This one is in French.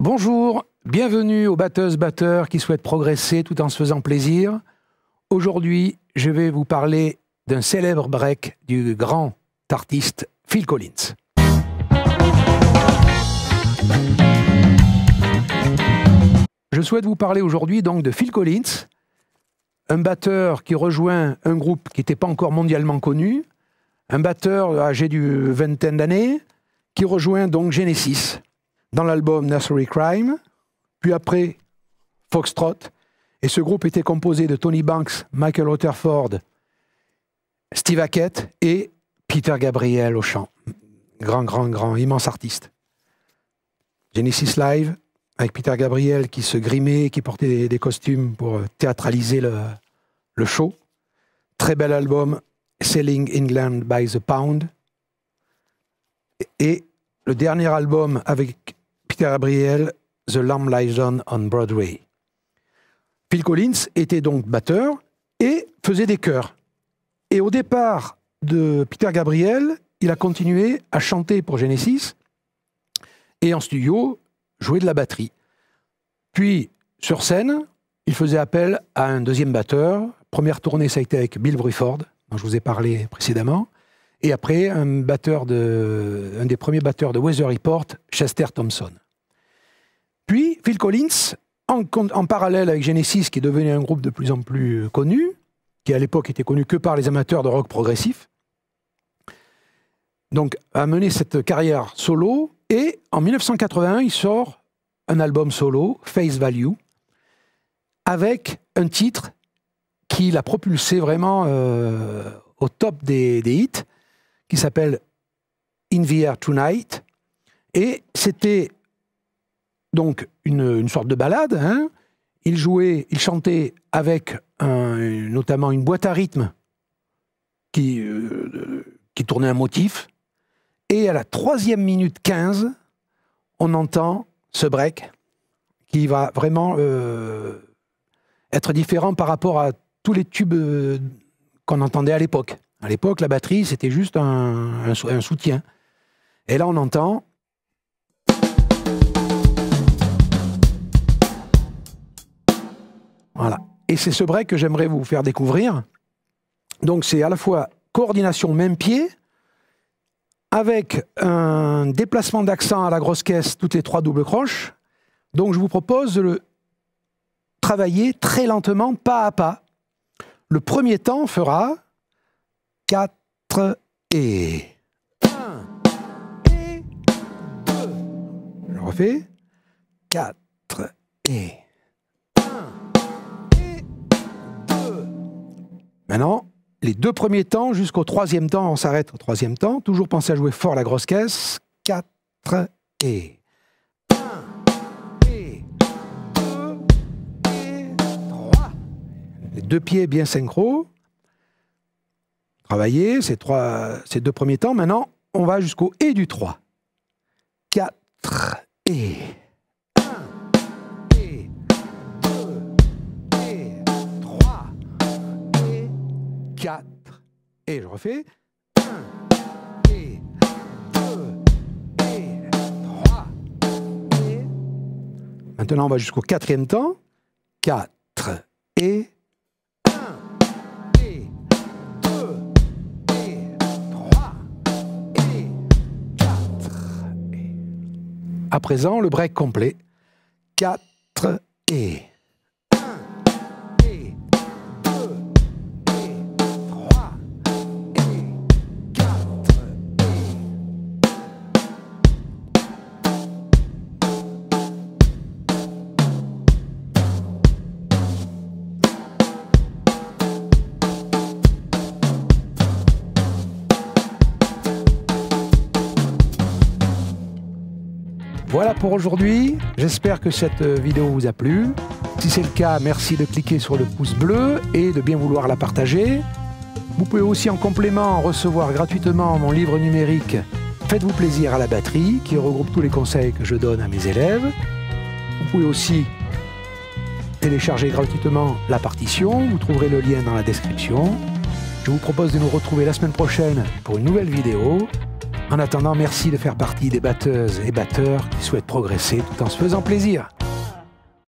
Bonjour, bienvenue aux batteuses-batteurs qui souhaitent progresser tout en se faisant plaisir. Aujourd'hui, je vais vous parler d'un célèbre break du grand artiste Phil Collins. Je souhaite vous parler aujourd'hui donc de Phil Collins, un batteur qui rejoint un groupe qui n'était pas encore mondialement connu, un batteur âgé d'une vingtaine d'années, qui rejoint donc Genesis dans l'album Nursery Crime, puis après Foxtrot, et ce groupe était composé de Tony Banks, Michael Rutherford, Steve Hackett et Peter Gabriel au chant. Grand, immense artiste. Genesis Live, avec Peter Gabriel qui se grimait, qui portait des costumes pour théâtraliser le show. Très bel album, Selling England by the Pound. Et le dernier album avec Peter Gabriel, The Lamb Lies on Broadway. Phil Collins était donc batteur et faisait des chœurs. Et au départ de Peter Gabriel, il a continué à chanter pour Genesis et en studio, jouer de la batterie. Puis, sur scène, il faisait appel à un deuxième batteur. Première tournée, ça a été avec Bill Bruford, dont je vous ai parlé précédemment. Et après, un des premiers batteurs de Weather Report, Chester Thompson. Puis, Phil Collins, en parallèle avec Genesis, qui est devenu un groupe de plus en plus connu, qui à l'époque était connu que par les amateurs de rock progressif, donc a mené cette carrière solo, et en 1981, il sort un album solo, Face Value, avec un titre qui l'a propulsé vraiment au top des hits, qui s'appelle In the Air Tonight, et c'était donc une sorte de ballade. Hein. Il chantait avec notamment une boîte à rythme qui tournait un motif, et à la 3e minute 15, on entend ce break qui va vraiment être différent par rapport à tous les tubes qu'on entendait à l'époque. À l'époque, la batterie, c'était juste un soutien. Et là, on entend... Voilà. Et c'est ce break que j'aimerais vous faire découvrir. Donc, c'est à la fois coordination main-pied, avec un déplacement d'accent à la grosse caisse, toutes les 3 doubles croches. Donc, je vous propose de le travailler très lentement, pas à pas. Le premier temps fera 4 et 1 et 2. Je refais 4 et 1 et 2. Maintenant, les 2 premiers temps jusqu'au 3e temps, on s'arrête au 3e temps. Toujours pensez à jouer fort la grosse caisse. 4 et 1 et 2 et 3. Les 2 pieds bien synchro. Travaillez ces 2 premiers temps. Maintenant, on va jusqu'au et du 3. 4 et 1 et 2 et 3 et 4. Et je refais 1 et 2 et 3 et... Maintenant, on va jusqu'au 4e temps. 4 et 1 et 2 et 3 et 4. Et... À présent, le break complet. 4 et... Voilà pour aujourd'hui, j'espère que cette vidéo vous a plu. Si c'est le cas, merci de cliquer sur le pouce bleu et de bien vouloir la partager. Vous pouvez aussi en complément recevoir gratuitement mon livre numérique Faites-vous plaisir à la batterie, qui regroupe tous les conseils que je donne à mes élèves. Vous pouvez aussi télécharger gratuitement la partition, vous trouverez le lien dans la description. Je vous propose de nous retrouver la semaine prochaine pour une nouvelle vidéo. En attendant, merci de faire partie des batteuses et batteurs qui souhaitent progresser tout en se faisant plaisir.